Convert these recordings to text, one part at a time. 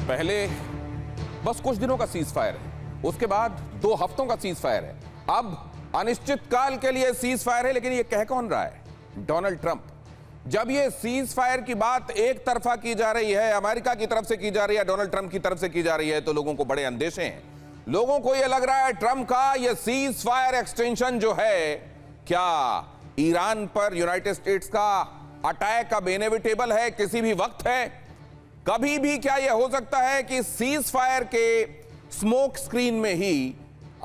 पहले बस कुछ दिनों का सीज फायर है, उसके बाद 2 हफ्तों का सीज फायर है, अब अनिश्चित काल के लिए सीज फायर है। लेकिन ये कह कौन रहा है? Donald Trump. जब ये सीज फायर की बात एक तरफा की जा रही है, अमेरिका की तरफ से की जा रही है, डोनाल्ड ट्रंप की तरफ से की जा रही है, तो लोगों को बड़े अंदेशे हैं। लोगों को यह लग रहा है ट्रंप का ये सीज फायर एक्सटेंशन जो है, क्या ईरान पर यूनाइटेड स्टेट्स का अटैक अब इनएविटेबल है, किसी भी वक्त है? कभी भी क्या यह हो सकता है कि सीज फायर के स्मोक स्क्रीन में ही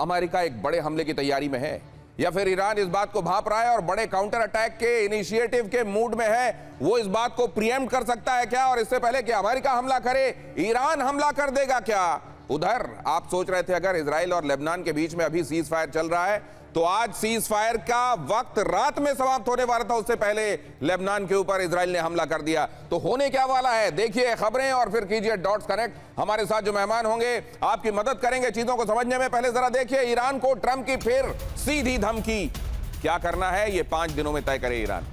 अमेरिका एक बड़े हमले की तैयारी में है, या फिर ईरान इस बात को भांप रहा है और बड़े काउंटर अटैक के इनिशिएटिव के मूड में है? वो इस बात को प्रीएम्प्ट कर सकता है क्या? और इससे पहले कि अमेरिका हमला करे, ईरान हमला कर देगा क्या? उधर आप सोच रहे थे अगर इजराइल और लेबनान के बीच में अभी सीज फायर चल रहा है, तो आज सीज फायर का वक्त रात में समाप्त होने वाला था, उससे पहले लेबनान के ऊपर इजराइल ने हमला कर दिया। तो होने क्या वाला है, देखिए खबरें और फिर कीजिए डॉट्स कनेक्ट। हमारे साथ जो मेहमान होंगे आपकी मदद करेंगे चीजों को समझने में। पहले जरा देखिए ईरान को ट्रंप की फिर सीधी धमकी। क्या करना है ये 5 दिनों में तय करे ईरान।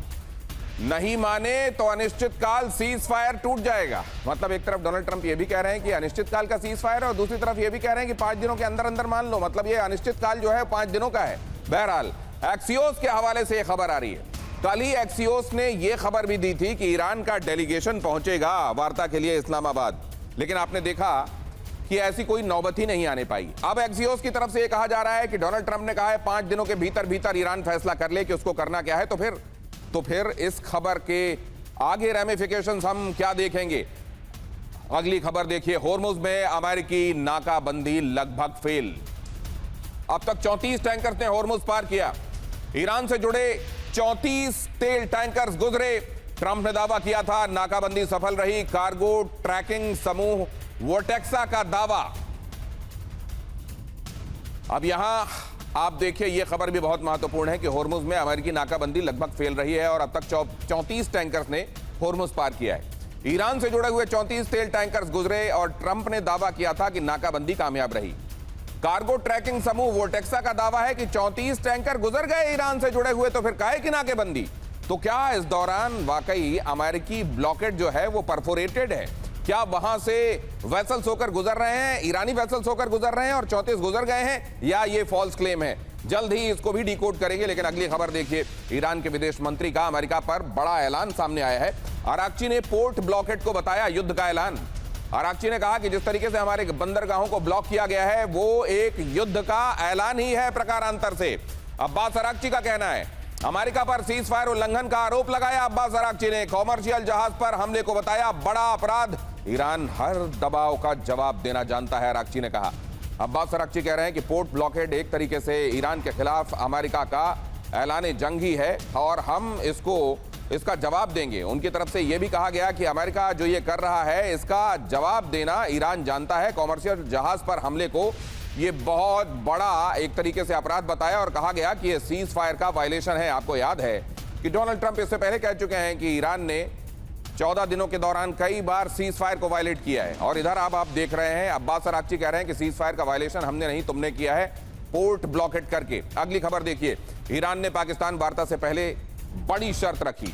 नहीं माने तो अनिश्चित काल सीज फायर टूट जाएगा। मतलब एक तरफ डोनाल्ड ट्रंप ये भी कह रहे हैं कि अनिश्चित काल का सीज फायर है, और दूसरी तरफ ये भी कह रहे हैं कि 5 दिनों के अंदर अंदर मान लो। मतलब ये अनिश्चित काल जो है 5 दिनों का है। बहरहाल एक्सियोस के हवाले से यह खबर आ रही है। कल ही एक्सियोस ने यह खबर भी दी थी कि ईरान का डेलीगेशन पहुंचेगा वार्ता के लिए इस्लामाबाद, लेकिन आपने देखा कि ऐसी कोई नौबत ही नहीं आने पाई। अब एक्सियोस की तरफ से यह कहा जा रहा है कि डोनाल्ड ट्रंप ने कहा है 5 दिनों के भीतर भीतर ईरान फैसला कर ले कि उसको करना क्या है। तो फिर इस खबर के आगे रैमिफिकेशंस हम क्या देखेंगे? अगली खबर देखिए, होर्मुज में अमेरिकी नाकाबंदी लगभग फेल। अब तक 34 टैंकर्स ने होर्मुज पार किया। ईरान से जुड़े 34 तेल टैंकर्स गुजरे। ट्रंप ने दावा किया था नाकाबंदी सफल रही। कार्गो ट्रैकिंग समूह वोटेक्सा का दावा। अब यहां आप देखिए, यह खबर भी बहुत महत्वपूर्ण है कि होर्मुज में अमेरिकी नाकाबंदी लगभग फेल रही है और अब तक 34 टैंकर्स ने होर्मुज पार किया है। ईरान से जुड़े हुए 34 तेल टैंकर्स गुजरे और ट्रंप ने दावा किया था कि नाकाबंदी कामयाब रही। कार्गो ट्रैकिंग समूह वोटेक्सा का दावा है कि 34 टैंकर गुजर गए ईरान से जुड़े हुए, तो फिर काहे की नाकेबंदी? तो क्या इस दौरान वाकई अमेरिकी ब्लॉकेट जो है वो परफोरेटेड है? क्या वहां से वेसल्स होकर गुजर रहे हैं, ईरानी वेसल्स होकर गुजर रहे हैं और 34 गुजर गए हैं, या ये फॉल्स क्लेम है? जल्द ही इसको भी डिकोड करेंगे। लेकिन अगली खबर देखिए, ईरान के विदेश मंत्री का अमेरिका पर बड़ा ऐलान सामने आया है। आरागची ने पोर्ट ब्लॉकेट को बताया युद्ध का ऐलान। आरागची ने कहा कि जिस तरीके से हमारे बंदरगाहों को ब्लॉक किया गया है वो एक युद्ध का ऐलान ही है प्रकारांतर से। अब्बास आरागची का कहना है, अमेरिका पर सीज फायर उल्लंघन का आरोप लगाया अब्बास आरागची ने। कॉमर्शियल जहाज पर हमले को बताया बड़ा अपराध। ईरान हर दबाव का जवाब देना जानता है, आरागची ने कहा। अब्बास आरागची कह रहे हैं कि पोर्ट ब्लॉकेड एक तरीके से ईरान के खिलाफ अमेरिका का ऐलान जंग ही है और हम इसका जवाब देंगे। उनकी तरफ से यह भी कहा गया कि अमेरिका जो ये कर रहा है इसका जवाब देना ईरान जानता है। कॉमर्शियल जहाज पर हमले को ये बहुत बड़ा एक तरीके से अपराध बताया और कहा गया कि ये सीज फायर का वायलेशन है। आपको याद है कि डोनाल्ड ट्रंप इससे पहले कह चुके हैं कि ईरान ने 14 दिनों के दौरान कई बार सीज फायर को वायलेट किया है। और इधर अब आप देख रहे हैं अब्बास आरागची कह रहे हैं कि सीज फायर का वायलेशन हमने नहीं, तुमने किया है पोर्ट ब्लॉकेट करके। अगली खबर देखिए, ईरान ने पाकिस्तान वार्ता से पहले बड़ी शर्त रखी।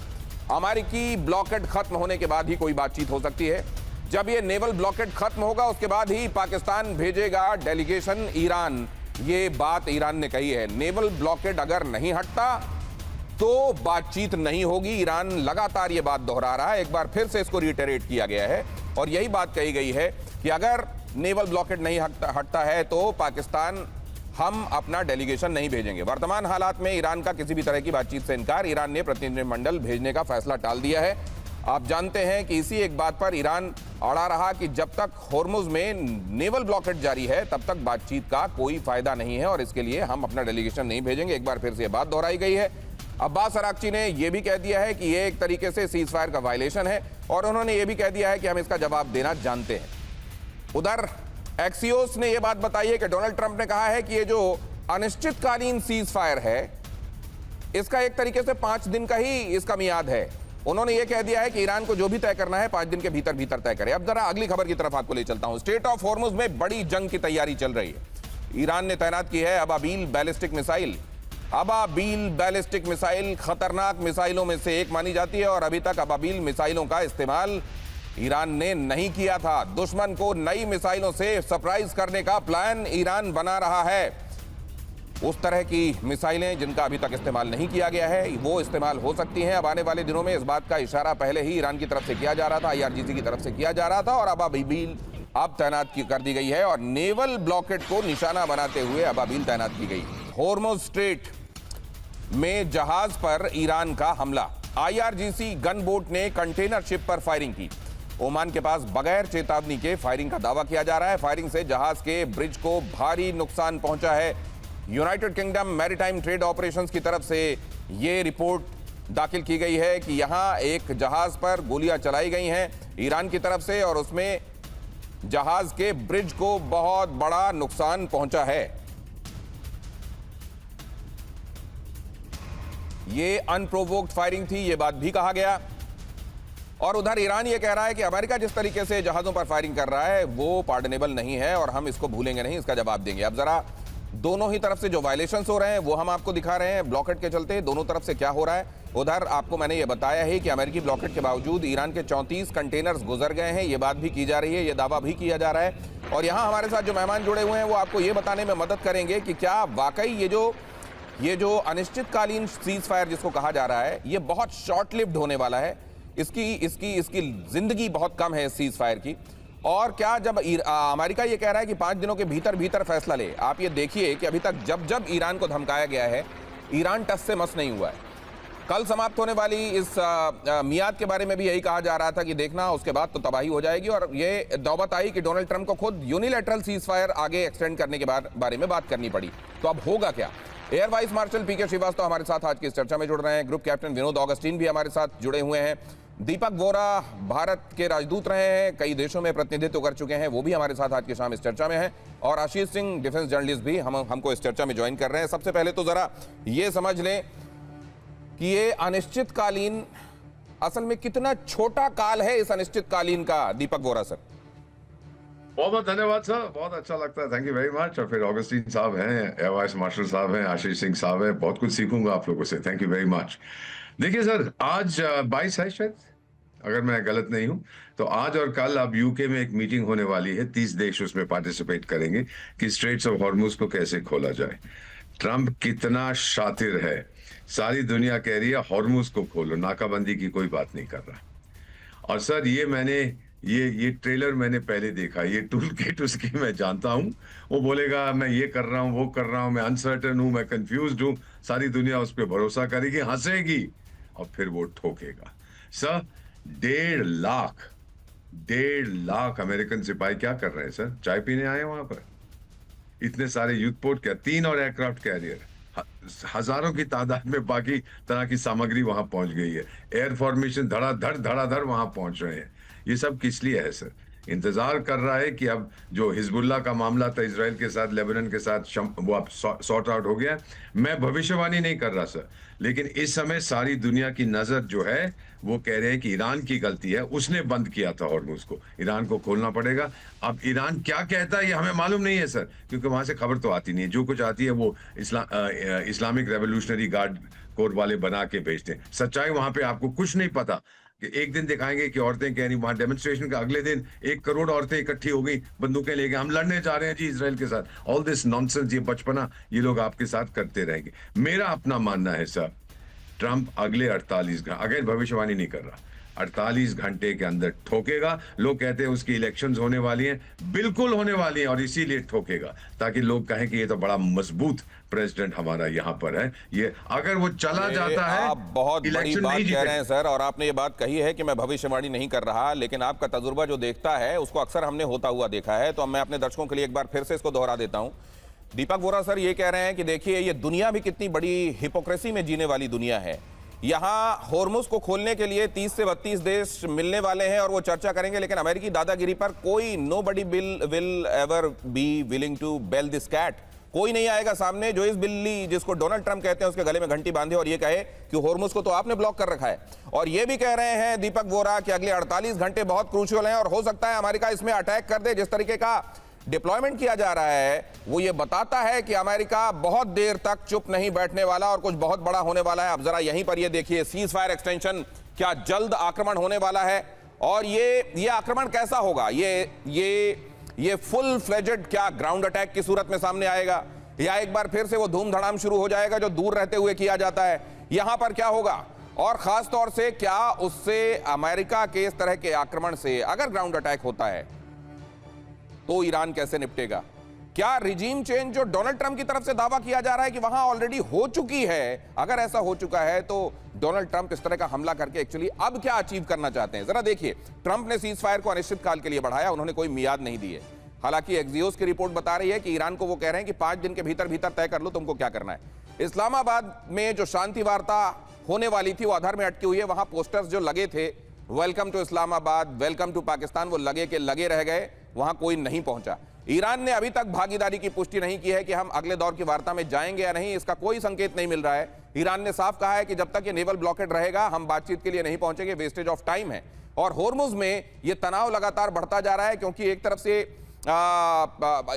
अमेरिकी ब्लॉकेट खत्म होने के बाद ही कोई बातचीत हो सकती है। जब ये नेवल ब्लॉकेट खत्म होगा उसके बाद ही पाकिस्तान भेजेगा डेलीगेशन ईरान। ये बात ईरान ने कही है। नेवल ब्लॉकेट अगर नहीं हटता तो बातचीट नहीं होगी। ईरान लगातार ये बात दोहरा रहा है, एक बार फिर से इसको रिटेरेट किया गया है और यही बात कही गई है कि अगर नेवल ब्लॉकेट नहीं हटता है तो पाकिस्तान हम अपना डेलीगेशन नहीं भेजेंगे। वर्तमान हालात में ईरान का किसी भी तरह की बातचीत से इनकार। ईरान ने प्रतिनिधिमंडल भेजने का फैसला टाल दिया है। आप जानते हैं कि इसी एक बात पर ईरान अड़ा रहा कि जब तक होर्मुज में नेवल ब्लॉकेट जारी है तब तक बातचीत का कोई फायदा नहीं है और इसके लिए हम अपना डेलीगेशन नहीं भेजेंगे। एक बार फिर से बात दोहराई गई है। अब्बास आरागची ने यह भी कह दिया है कि यह एक तरीके से सीज फायर का वायलेशन है और उन्होंने यह भी कह दिया है कि हम इसका जवाब देना जानते हैं। उधर एक्सियोस ने यह बात बताई है कि डोनाल्ड ट्रंप ने कहा है कि ये जो अनिश्चितकालीन सीज फायर है इसका एक तरीके से 5 दिन का ही इसका मियाद है। उन्होंने यह कह दिया है कि ईरान को जो भी तय करना है 5 दिन के भीतर भीतर तय करे। अब जरा अगली खबर की तरफ आपको ले चलता हूं। स्टेट ऑफ होर्मुज में बड़ी जंग की तैयारी चल रही है। ईरान ने तैनात की है Ababeel ballistic missile. Ababeel ballistic missile खतरनाक मिसाइलों में से एक मानी जाती है और अभी तक अबाबील मिसाइलों का इस्तेमाल ईरान ने नहीं किया था। दुश्मन को नई मिसाइलों से सरप्राइज करने का प्लान ईरान बना रहा है। उस तरह की मिसाइलें जिनका अभी तक इस्तेमाल नहीं किया गया है, वो इस्तेमाल हो सकती हैं अब आने वाले दिनों में। इस बात का इशारा पहले ही ईरान की तरफ से किया जा रहा था, IRGC की तरफ से किया जा रहा था, और अब अबाबील अब तैनात कर दी गई है और नेवल ब्लॉकेट को निशाना बनाते हुए अबाबील तैनात की गई। होर्मुज स्ट्रेट में जहाज पर ईरान का हमला। IRGC गन बोट ने कंटेनर शिप पर फायरिंग की। ओमान के पास बगैर चेतावनी के फायरिंग का दावा किया जा रहा है। फायरिंग से जहाज के ब्रिज को भारी नुकसान पहुंचा है। United kingdom maritime trade operations की तरफ से यह रिपोर्ट दाखिल की गई है कि यहां एक जहाज पर गोलियां चलाई गई हैं ईरान की तरफ से, और उसमें जहाज के ब्रिज को बहुत बड़ा नुकसान पहुंचा है। ये अनप्रोवोक्ड फायरिंग थी, यह बात भी कहा गया। और उधर ईरान ये कह रहा है कि अमेरिका जिस तरीके से जहाजों पर फायरिंग कर रहा है वो पार्डनेबल नहीं है और हम इसको भूलेंगे नहीं, इसका जवाब देंगे। अब जरा दोनों ही तरफ से जो वायलेशंस हो रहे हैं वो हम आपको दिखा रहे हैं। ब्लॉकेट के चलते दोनों तरफ से क्या हो रहा है। उधर आपको मैंने ये बताया है कि अमेरिकी ब्लॉकेट के बावजूद ईरान के 34 कंटेनर्स गुजर गए हैं, ये बात भी की जा रही है, ये दावा भी किया जा रहा है। और यहाँ हमारे साथ जो मेहमान जुड़े हुए हैं वो आपको ये बताने में मदद करेंगे कि क्या वाकई ये जो अनिश्चितकालीन सीज फायर जिसको कहा जा रहा है ये बहुत शॉर्ट लिव्ड होने वाला है। इसकी जिंदगी बहुत कम है इस सीज फायर की। और क्या जब अमेरिका ये कह रहा है कि 5 दिनों के भीतर फैसला ले, आप ये देखिए कि अभी तक जब ईरान को धमकाया गया है ईरान टस से मस नहीं हुआ है। कल समाप्त होने वाली इस मियाद के बारे में भी यही कहा जा रहा था कि देखना उसके बाद तो तबाही हो जाएगी, और ये नौबत आई कि डोनाल्ड ट्रंप को खुद यूनिलैटरल सीज फायर आगे एक्सटेंड करने के बारे में बात करनी पड़ी। तो अब होगा क्या। Air vice marshal PK Srivastava हमारे साथ आज की इस चर्चा में जुड़ रहे हैं। ग्रुप कैप्टन विनोद ऑगस्टीन भी हमारे साथ जुड़े हुए हैं। दीपक वोरा भारत के राजदूत रहे हैं, कई देशों में प्रतिनिधित्व कर चुके हैं, वो भी हमारे साथ आज की शाम इस चर्चा में हैं। और आशीष सिंह डिफेंस जर्नलिस्ट भी हमको इस चर्चा में ज्वाइन कर रहे हैं। सबसे पहले तो जरा ये समझ लें कि ये अनिश्चितकालीन असल में कितना छोटा काल है इस अनिश्चितकालीन का, दीपक वोरा सर। बहुत बहुत धन्यवाद सर, बहुत अच्छा लगता है, थैंक यू वेरी मच। और फिर ऑगस्टीन साहब हैं, एयर वाइस मार्शल साहब हैं, आशीष सिंह साहब हैं, बहुत कुछ सीखूंगा आप लोगों से, थैंक यू वेरी मच। देखिए सर, आज 22 है शायद, अगर मैं गलत नहीं हूं, तो आज और कल अब यूके में एक मीटिंग होने वाली है, 30 देश उसमें पार्टिसिपेट करेंगे कि स्ट्रेट्स ऑफ हॉर्मुज को कैसे खोला जाए। ट्रंप कितना शातिर है, सारी दुनिया कह रही है हॉर्मुज को खोलो, नाकाबंदी की कोई बात नहीं कर रहा। और सर ये ट्रेलर मैंने पहले देखा, ये टूल किट उसकी मैं जानता हूं। वो बोलेगा मैं ये कर रहा हूं, वो कर रहा हूं, मैं अनसर्टन हूं, मैं कंफ्यूज्ड हूं, सारी दुनिया उस पर भरोसा करेगी, हंसेगी और फिर वो ठोकेगा। सर 1.5 लाख अमेरिकन सिपाही क्या कर रहे हैं सर? चाय पीने आए वहां पर। इतने सारे युद्धपोत क्या, 3 और एयरक्राफ्ट कैरियर, हजारों की तादाद में बाकी तरह की सामग्री वहां पहुंच गई है। एयर फॉर्मेशन धड़ाधड़ वहां पहुंच रहे हैं। ये सब किस लिए है सर? इंतजार कर रहा है कि अब जो हिजबुल्लाह का मामला था इजराइल के साथ, लेबनान के साथ, वो अब सॉर्ट आउट हो गया। मैं भविष्यवाणी नहीं कर रहा सर, लेकिन इस समय सारी दुनिया की नजर जो है वो कह रहे हैं कि ईरान की गलती है, उसने बंद किया था हॉर्मुज को, ईरान को खोलना पड़ेगा। अब ईरान क्या कहता है ये हमें मालूम नहीं है सर, क्योंकि वहां से खबर तो आती नहीं है। जो कुछ आती है वो इस्लामिक रेवोल्यूशनरी गार्ड कोर वाले बना के भेजते हैं। सच्चाई वहां पे आपको कुछ नहीं पता। कि एक दिन दिखाएंगे कि औरतें कह रही, वहां डेमोन्स्ट्रेशन का अगले दिन 1 करोड़ औरतें इकट्ठी हो गई, बंदूकें लेके हम लड़ने जा रहे हैं जी इजराइल के साथ। ऑल दिस नॉनसेंस, ये बचपना ये लोग आपके साथ करते रहेंगे। मेरा अपना मानना है सर, ट्रंप अगले 48 घंटे, अगर भविष्यवाणी नहीं कर रहा, 48 घंटे के अंदर ठोकेगा। लोग कहते हैं उसकी इलेक्शंस होने वाली हैं, बिल्कुल होने वाली हैं, और इसीलिए ठोकेगा ताकि लोग कहें कि ये तो बड़ा मजबूत प्रेसिडेंट हमारा यहाँ पर है। ये अगर वो चला जाता है, आप बहुत बड़ी बात कह रहे हैं सर, और आपने ये बात कही है कि मैं भविष्यवाणी नहीं कर रहा, लेकिन आपका तजुर्बा जो देखता है उसको अक्सर हमने होता हुआ देखा है। तो अब मैं अपने दर्शकों के लिए एक बार फिर से इसको दोहरा देता हूं। दीपक वोरा सर ये कह रहे हैं कि देखिए ये दुनिया भी कितनी बड़ी हिपोक्रेसी में जीने वाली दुनिया है। यहाँ हॉर्मुज को खोलने के लिए 30 से 32 देश मिलने वाले हैं और वो चर्चा करेंगे, लेकिन अमेरिकी दादागिरी पर कोई nobody will ever be willing to bell this cat. कोई नहीं आएगा सामने जो इस बिल्ली जिसको डोनाल्ड ट्रंप कहते हैं उसके गले में घंटी बांधे और ये कहे कि हॉर्मुज को तो आपने ब्लॉक कर रखा है। और ये भी कह रहे हैं दीपक वोरा कि अगले 48 घंटे बहुत क्रूशियल हैं और हो सकता है अमेरिका इसमें अटैक कर दे। जिस तरीके का डिप्लॉयमेंट किया जा रहा है वो ये बताता है कि अमेरिका बहुत देर तक चुप नहीं बैठने वाला और कुछ बहुत बड़ा होने वाला है। अब जरा यहीं पर ये देखिए, सीज फायर एक्सटेंशन, क्या जल्द आक्रमण होने वाला है? और ये आक्रमण कैसा होगा? ये फुल फ्लेजेड क्या ग्राउंड अटैक की सूरत में सामने आएगा, या एक बार फिर से वो धूम धड़ाम शुरू हो जाएगा जो दूर रहते हुए किया जाता है? यहां पर क्या होगा, और खास तौर से क्या उससे अमेरिका के इस तरह के आक्रमण से अगर ग्राउंड अटैक होता है तो ईरान कैसे निपटेगा? क्या रिजीम चेंज जो डोनाल्ड ट्रंप की तरफ से दावा किया जा रहा है कि वहां ऑलरेडी हो चुकी है, अगर ऐसा हो चुका है तो डोनाल्ड ट्रंप इस तरह का हमला करके एक्चुअली अब क्या अचीव करना चाहते हैं? जरा देखिए, ट्रंप ने सीज फायर को अनिश्चित काल के लिए बढ़ाया, उन्होंने कोई मियाद नहीं दी है। हालांकि एक्सियोस की रिपोर्ट बता रही है कि ईरान को वो कह रहे हैं कि 5 दिन के भीतर भीतर तय कर लो तुमको क्या करना है। इस्लामाबाद में जो शांति वार्ता होने वाली थी वो आधार में अटकी हुई है। वहां पोस्टर्स जो लगे थे, welcome to Islamabad, welcome to Pakistan, वो लगे के लगे रह गए, वहां कोई नहीं पहुंचा। ईरान ने अभी तक भागीदारी की पुष्टि नहीं की है कि हम अगले दौर की वार्ता में जाएंगे या नहीं, इसका कोई संकेत नहीं मिल रहा है। ईरान ने साफ कहा है कि जब तक ये नेवल ब्लॉकेड रहेगा हम बातचीत के लिए नहीं पहुंचेंगे, वेस्टेज ऑफ टाइम है। और होर्मुज में ये तनाव लगातार बढ़ता जा रहा है क्योंकि एक तरफ से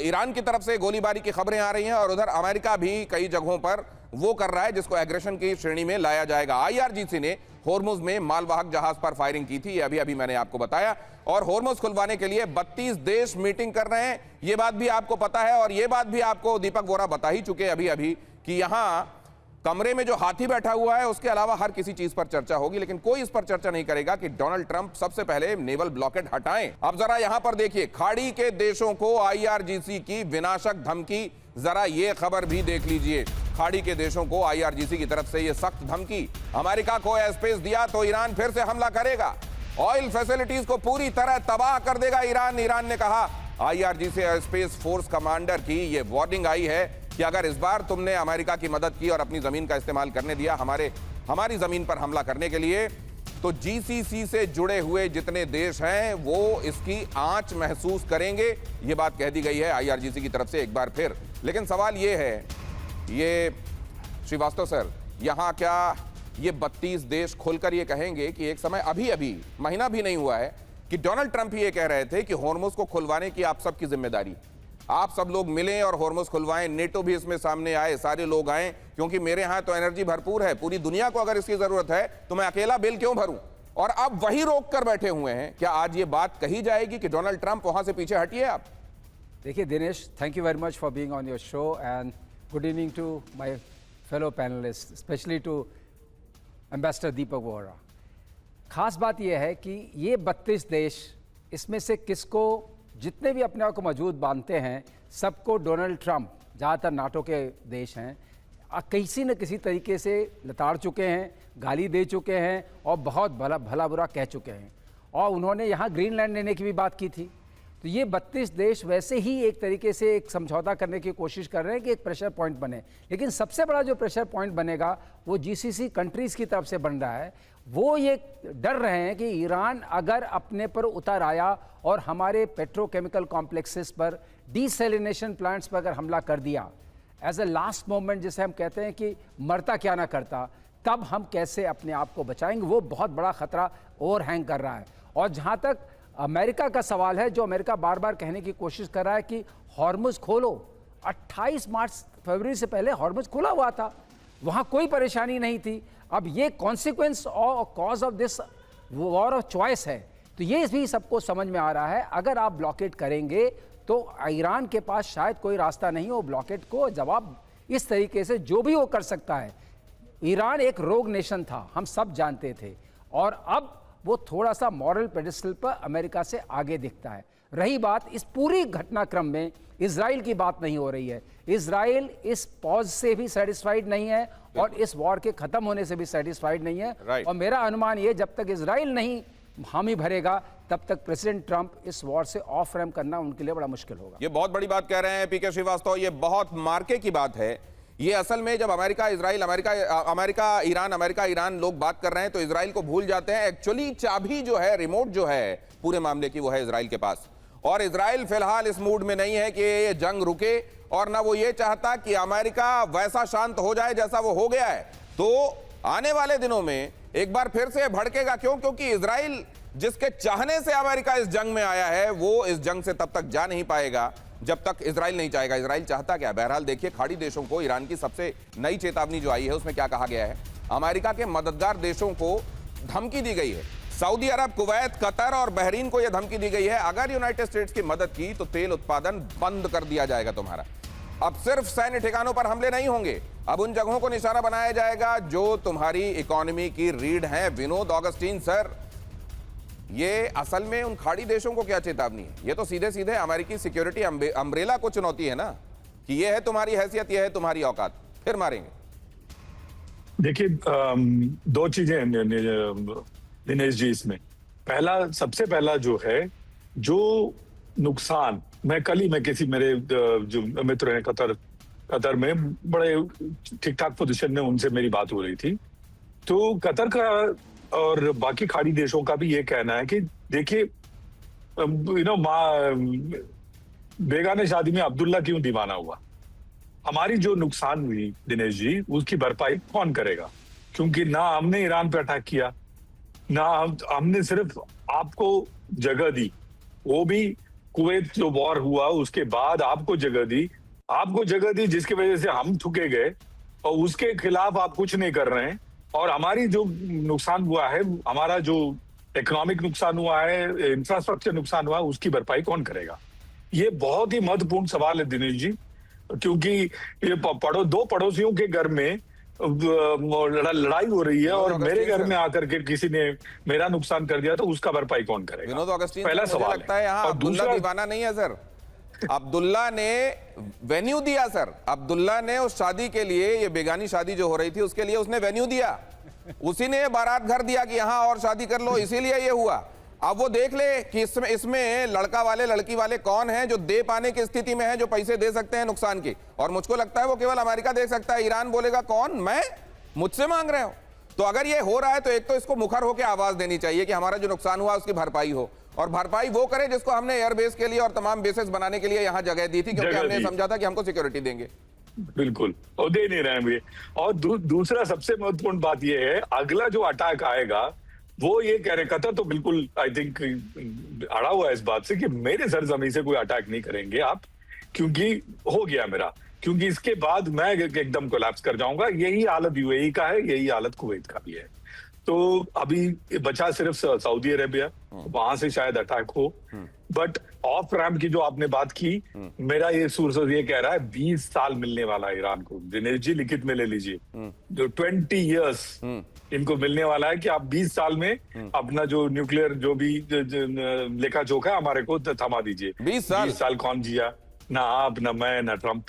ईरान की तरफ से गोलीबारी की खबरें आ रही हैं और उधर अमेरिका भी कई जगहों पर वो कर रहा है जिसको एग्रेशन की श्रेणी में लाया जाएगा। आईआरजीसी ने होर्मुज में मालवाहक जहाज पर फायरिंग की थी, ये अभी मैंने आपको बताया। और होर्मुज खुलवाने के लिए 32 देश मीटिंग कर रहे हैं, ये बात भी आपको पता है। और ये बात भी आपको दीपक वोरा बता ही चुके अभी कि यहां कमरे में जो हाथी बैठा हुआ है उसके अलावा हर किसी चीज पर चर्चा होगी, लेकिन कोई इस पर चर्चा नहीं करेगा कि डोनाल्ड ट्रंप सबसे पहले नेवल ब्लॉकेड हटाएं। अब जरा यहां पर देखिए, खाड़ी के देशों को आईआरजीसी की विनाशक धमकी, जरा ये खबर भी देख लीजिए। खाड़ी के देशों को आईआरजीसी की तरफ से ये सख्त धमकी, अमेरिका को एयरस्पेस दिया तो ईरान फिर से हमला करेगा, ऑयल फैसिलिटीज को पूरी तरह तबाह कर देगा ईरान ने कहा। आईआरजीसी एयरस्पेस फोर्स कमांडर की ये वार्निंग आई है कि अगर इस बार तुमने अमेरिका की मदद की और अपनी जमीन का इस्तेमाल करने दिया हमारी जमीन पर हमला करने के लिए, तो जीसीसी से जुड़े हुए जितने देश हैं वो इसकी आंच महसूस करेंगे। ये बात कह दी गई है आईआरजीसी की तरफ से एक बार फिर। लेकिन सवाल ये है, ये श्रीवास्तव सर, यहां क्या ये 32 देश खोलकर ये कहेंगे कि एक समय अभी महीना भी नहीं हुआ है कि डोनाल्ड ट्रंप ही ये कह रहे थे कि होर्मुज को खुलवाने की आप सबकी जिम्मेदारी, आप सब लोग मिलें और होर्मुज खुलवाएं, नेटो भी इसमें सामने आए, सारे लोग आए, क्योंकि मेरे यहां तो एनर्जी भरपूर है, पूरी दुनिया को अगर इसकी जरूरत है तो मैं अकेला बिल क्यों भरूं? और अब वही रोक कर बैठे हुए हैं। क्या आज ये बात कही जाएगी कि डोनाल्ड ट्रंप वहां से पीछे हटिए? आप देखिए Dinesh, thank you very much for being on your show and good evening to my fellow panelist, specially to ambassador Deepak Vora. खास बात यह है कि ये 32 देश, इसमें से किसको, जितने भी अपने आप को मौजूद मानते हैं, सबको डोनाल्ड ट्रंप, ज़्यादातर नाटो के देश हैं, किसी न किसी तरीके से लताड़ चुके हैं, गाली दे चुके हैं और बहुत भला बुरा कह चुके हैं। और उन्होंने यहाँ ग्रीनलैंड लेने की भी बात की थी। तो ये 32 देश वैसे ही एक तरीके से एक समझौता करने की कोशिश कर रहे हैं कि एक प्रेशर पॉइंट बने। लेकिन सबसे बड़ा जो प्रेशर पॉइंट बनेगा वो जीसीसी कंट्रीज़ की तरफ से बन रहा है। वो ये डर रहे हैं कि ईरान अगर अपने पर उतर आया और हमारे पेट्रोकेमिकल कॉम्प्लेक्सेस पर, डीसैलिनेशन प्लांट्स पर अगर हमला कर दिया एज ए लास्ट मोमेंट, जिसे हम कहते हैं कि मरता क्या ना करता, तब हम कैसे अपने आप को बचाएंगे, वो बहुत बड़ा खतरा ओवरहैंग कर रहा है। और जहाँ तक अमेरिका का सवाल है, जो अमेरिका बार बार कहने की कोशिश कर रहा है कि हॉर्मुज खोलो, 28 फरवरी से पहले हॉर्मुज खुला हुआ था, वहाँ कोई परेशानी नहीं थी। अब ये कॉन्सिक्वेंस और cause of this war of choice है, तो ये भी सबको समझ में आ रहा है। अगर आप ब्लॉकेट करेंगे तो ईरान के पास शायद कोई रास्ता नहीं हो ब्लॉकेट को जवाब इस तरीके से, जो भी वो कर सकता है। ईरान एक रोग नेशन था, हम सब जानते थे, और अब वो थोड़ा सा मॉरल पेडिस्टल पर अमेरिका से आगे दिखता है। रही बात इस पूरी घटनाक्रम में इजराइल की बात नहीं हो रही है। इजराइल इस पॉज से भी सेटिस्फाइड नहीं है और इस वॉर के खत्म होने से भी सेटिस्फाइड नहीं है। और मेरा अनुमान ये, जब तक इजराइल नहीं हामी भरेगा तब तक प्रेसिडेंट ट्रंप इस वॉर से ऑफ रैम्प करना उनके लिए बड़ा मुश्किल होगा। ये बहुत बड़ी बात कह रहे हैं पीके श्रीवास्तव, ये बहुत मार्के की बात है। ये असल में जब अमेरिका इजराइल, अमेरिका ईरान लोग बात कर रहे हैं तो इजराइल को भूल जाते हैं। एक्चुअली चाबी जो है, रिमोट जो है पूरे मामले की, वो है इजराइल के पास। और इजराइल फिलहाल इस मूड में नहीं है कि ये जंग रुके, और ना वो ये चाहता कि अमेरिका वैसा शांत हो जाए जैसा वो हो गया है। तो आने वाले दिनों में एक बार फिर से भड़केगा। क्यों? क्योंकि इजराइल जिसके चाहने से अमेरिका इस जंग में आया है, वो इस जंग से तब तक जा नहीं पाएगा जब तक इजराइल नहीं चाहेगा। इजराइल चाहता क्या? बहरहाल देखिए, खाड़ी देशों को ईरान की सबसे नई चेतावनी जो आई है उसमें क्या कहा गया है, अमेरिका के मददगार देशों को धमकी दी गई है, सऊदी अरब, कुवैत, कतर और बहरीन को यह धमकी दी गई है, अगर यूनाइटेड स्टेट्स की मदद की तो तेल उत्पादन बंद कर दिया जाएगा तुम्हारा। अब सिर्फ सैन्य ठिकानों पर हमले नहीं होंगे, अब उन जगहों को निशाना बनाया जाएगा जो तुम्हारी इकोनॉमी की रीढ़ है। विनोद ऑगस्टीन सर, ये असल में उन खाड़ी देशों को क्या चेतावनी है? ये तो सीधे सीधे अमेरिकी सिक्योरिटी अम्ब्रेला को चुनौती है ना, कि ये है तुम्हारी हैसियत, ये है तुम्हारी औकात, फिर मारेंगे। देखिए, दो चीजें हैं दिनेश जी इसमें। सबसे पहला जो है, जो नुकसान, मैं किसी मेरे जो मित्र हैं कतर में, बड़े ठीक ठाक पोजीशन में, उनसे मेरी बात हो रही थी। तो कतर का और बाकी खाड़ी देशों का भी ये कहना है कि देखिए, बेगाने शादी में अब्दुल्ला क्यों दीवाना हुआ? हमारी जो नुकसान हुई दिनेश जी, उसकी भरपाई कौन करेगा? क्योंकि ना हमने ईरान पे अटैक किया, ना हमने सिर्फ आपको जगह दी, वो भी कुवैत जो वॉर हुआ उसके बाद आपको जगह दी जिसकी वजह से हम थुके गए, और उसके खिलाफ आप कुछ नहीं कर रहे हैं। और हमारी जो नुकसान हुआ है, हमारा जो इकोनॉमिक नुकसान हुआ है, इंफ्रास्ट्रक्चर नुकसान हुआ है, उसकी भरपाई कौन करेगा? ये बहुत ही महत्वपूर्ण सवाल है दिनेश जी, क्योंकि ये दो पड़ोसियों के घर में लड़ाई हो रही है, और मेरे घर में आकर के किसी ने मेरा नुकसान कर दिया, तो उसका भरपाई कौन करेगा? विनोद ऑगस्टीन, पहला सवाल लगता है यहाँ अब्दुल्ला दीवाना नहीं है सर। अब्दुल्ला ने वेन्यू दिया सर, अब्दुल्ला ने उस शादी के लिए, ये बेगानी शादी जो हो रही थी उसके लिए उसने वेन्यू दिया, उसी ने बारात घर दिया कि यहाँ और शादी कर लो, इसीलिए ये हुआ। अब वो देख ले कि इसमें लड़का वाले लड़की वाले कौन हैं जो दे पाने की स्थिति में है, जो पैसे दे सकते हैं नुकसान की। और मुझको लगता है वो केवल अमेरिका दे सकता है, ईरान बोलेगा कौन, मैं, मुझसे मांग रहे हो। तो अगर ये हो रहा है तो एक तो इसको मुखर होकर आवाज देनी चाहिए कि हमारा जो नुकसान हुआ उसकी भरपाई हो, और भरपाई वो करे जिसको हमने एयरबेस के लिए और तमाम बेसेस बनाने के लिए यहां जगह दी थी, क्योंकि हमने समझा था कि हमको सिक्योरिटी देंगे। बिल्कुल, और दे नहीं रहे हैं ये। और दूसरा सबसे महत्वपूर्ण बात ये है, अगला जो अटैक आएगा वो ये कह रहे, कतर तो बिल्कुल आई थिंक अड़ा हुआ है इस बात से कि मेरे सरजमी से कोई अटैक नहीं करेंगे आप, क्योंकि हो गया मेरा, क्योंकि इसके बाद मैं एकदम कोलैप्स कर जाऊंगा। यही हालत यूएई का है, यही हालत कुवैत का भी है। तो अभी बचा सिर्फ सऊदी अरेबिया, वहां से शायद अटैक हो। बट ऑफ रैम्प की जो आपने बात की, मेरा ये सोर्स ये कह रहा है 20 साल मिलने वाला है ईरान को। दिनेश जी लिखित में ले लीजिए, जो 20 इयर्स इनको मिलने वाला है कि आप 20 साल में अपना जो न्यूक्लियर जो भी लेखा जोखा हमारे को थमा दीजिए। 20 साल कौन जिया? ना आप, ना मैं, ना ट्रंप।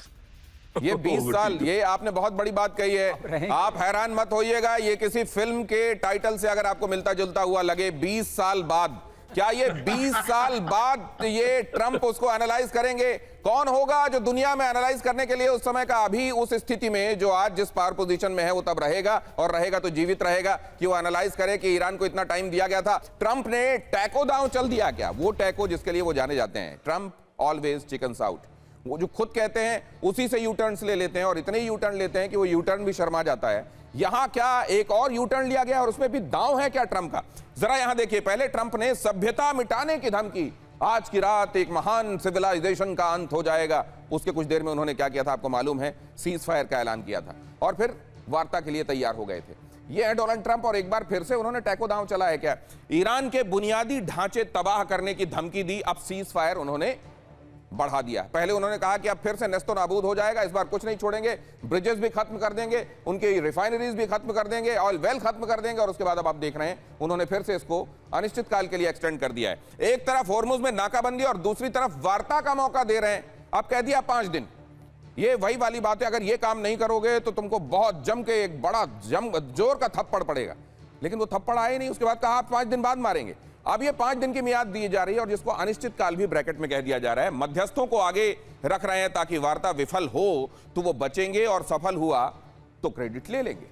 ये 20 साल, ये आपने बहुत बड़ी बात कही है। आप हैरान मत होइएगा, ये किसी फिल्म के टाइटल से अगर आपको मिलता जुलता हुआ लगे, 20 साल बाद, क्या ये 20 साल बाद ये ट्रंप उसको एनालाइज करेंगे? कौन होगा जो दुनिया में एनालाइज करने के लिए उस समय का, अभी उस स्थिति में जो आज जिस पावर पोजीशन में है वो तब रहेगा, और रहेगा तो जीवित रहेगा कि वो एनालाइज करे कि ईरान को इतना टाइम दिया गया था। ट्रंप ने टैको दांव चल दिया क्या? वो टैको जिसके लिए वो जाने जाते हैं, ट्रंप ऑलवेज चिकन्स आउट, वो जो खुद कहते हैं उसी से यू टर्न्स ले लेते हैं, और इतने यू टर्न लेते हैं कि वो यू टर्न भी शर्मा जाता है। यहां क्या एक और यू टर्न लिया गया और उसमें भी दांव है क्या ट्रंप का? जरा यहां देखिए, पहले ट्रंप ने सभ्यता मिटाने की धमकी, आज की रात एक महान सिविलाइजेशन का अंत हो जाएगा, उसके कुछ देर में उन्होंने क्या किया था आपको मालूम है? सीज फायर का ऐलान किया था, और फिर वार्ता के लिए तैयार हो गए थे। ये है डोनाल्ड ट्रंप, और एक बार फिर से उन्होंने टैको दांव चला है क्या? ईरान के बुनियादी ढांचे तबाह करने की धमकी दी, अब सीज फायर उन्होंने बढ़ा दिया। पहले उन्होंने कहा कि अब फिर से नेस्तो नाबूद हो जाएगा, इस बार कुछ नहीं छोड़ेंगे, ब्रिजेस भी खत्म कर देंगे, उनकी रिफाइनरीज भी खत्म कर देंगे, ऑयल वेल खत्म कर देंगे, और उसके बाद अब आप देख रहे हैं उन्होंने फिर से इसको अनिश्चित काल के लिए एक्सटेंड कर दिया है। एक तरफ होर्मुज में नाकाबंदी और दूसरी तरफ वार्ता का मौका दे रहे हैं। अब कह दिया 5 दिन। ये वही वाली बात है, अगर ये काम नहीं करोगे तो तुमको बहुत जम के एक बड़ा जोर का थप्पड़ पड़ेगा। लेकिन वो थप्पड़ आए नहीं, उसके बाद कहा आप 5 दिन बाद मारेंगे। अब ये 5 दिन की मियाद दी जा रही है, और जिसको अनिश्चित काल भी ब्रैकेट में कह दिया जा रहा है। मध्यस्थों को आगे रख रहे हैं ताकि वार्ता विफल हो तो वो बचेंगे, और सफल हुआ तो क्रेडिट ले लेंगे।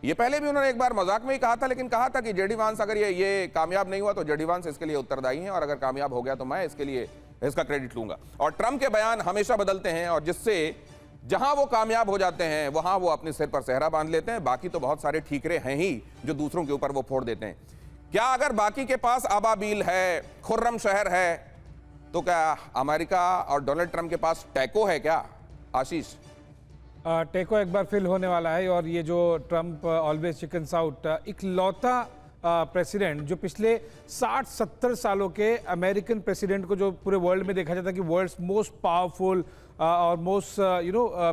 ये पहले भी उन्होंने एक बार मजाक में ही कहा था, लेकिन कहा था कि जेडी वांस अगर ये कामयाब नहीं हुआ तो जेडी वांस इसके लिए उत्तरदायी हैं, और अगर कामयाब हो गया तो मैं इसके लिए इसका क्रेडिट लूंगा। और ट्रंप के बयान हमेशा बदलते हैं, और जिससे जहां वो कामयाब हो जाते हैं वहां वो अपने सिर पर सेहरा बांध लेते हैं। बाकी तो बहुत सारे ठीकरे हैं ही जो दूसरों के ऊपर वो फोड़ देते हैं। क्या अगर बाकी के पास अबाबील है, खुर्रम शहर है, तो क्या अमेरिका और डोनाल्ड ट्रंप के पास टैको है क्या? आशीष, टैको एक बार फिल होने वाला है, और ये जो ट्रंप ऑलवेज चिकन्स आउट, इकलौता प्रेसिडेंट जो पिछले 60-70 सालों के अमेरिकन प्रेसिडेंट को, जो पूरे वर्ल्ड में देखा जाता है कि वर्ल्ड्स मोस्ट पावरफुल और मोस्ट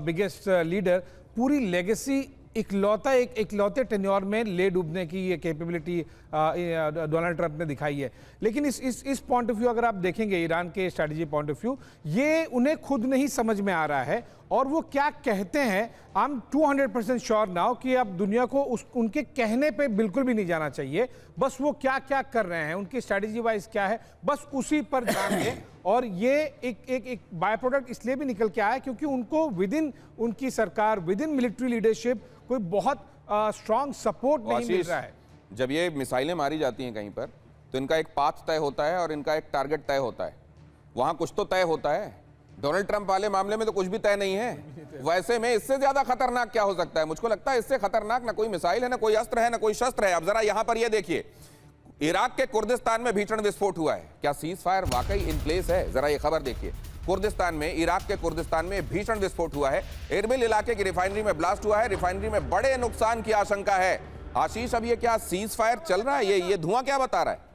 बिगेस्ट लीडर, पूरी लेगेसी इकलौते टेन्योर में ले डूबने की ये कैपेबिलिटी डोनाल्ड ट्रंप ने दिखाई है। लेकिन इस पॉइंट ऑफ व्यू अगर आप देखेंगे, ईरान के स्ट्रैटेजी पॉइंट ऑफ व्यू, ये उन्हें खुद नहीं समझ में आ रहा है। और वो क्या कहते हैं, आई एम 200% श्योर नाउ कि अब दुनिया को उनके कहने पे बिल्कुल भी नहीं जाना चाहिए। बस वो क्या क्या कर रहे हैं, उनकी स्ट्रैटेजी वाइज क्या है, बस उसी पर ध्यान दें। और ये एक बाय प्रोडक्ट इसलिए भी निकल के आया क्योंकि उनको विद इन उनकी सरकार, विद इन मिलिट्री लीडरशिप कोई बहुत स्ट्रांग सपोर्ट नहीं मिल रहा है। जब ये मिसाइलें मारी जाती हैं कहीं पर, तो इनका एक पाथ तय होता है और इनका एक टारगेट तय होता है। वहां कुछ तो तय होता है। डोनाल्ड ट्रंप वाले मामले में तो कुछ भी तय नहीं है। वैसे में इससे ज्यादा खतरनाक क्या हो सकता है? मुझको लगता है इससे खतरनाक ना कोई मिसाइल है, ना कोई अस्त्र है, ना कोई शस्त्र है। अब जरा यहां पर ये देखिए, इराक के कुर्दिस्तान में भीषण विस्फोट हुआ है। क्या सीज फायर वाकई इन प्लेस है? जरा ये खबर देखिए। कुर्दिस्तान में, इराक के कुर्दिस्तान में भीषण विस्फोट हुआ है। एरबिल इलाके की रिफाइनरी में ब्लास्ट हुआ है। रिफाइनरी में बड़े नुकसान की आशंका है। आशीष, अब ये क्या सीज फायर चल रहा है? ये धुआं क्या बता रहा है?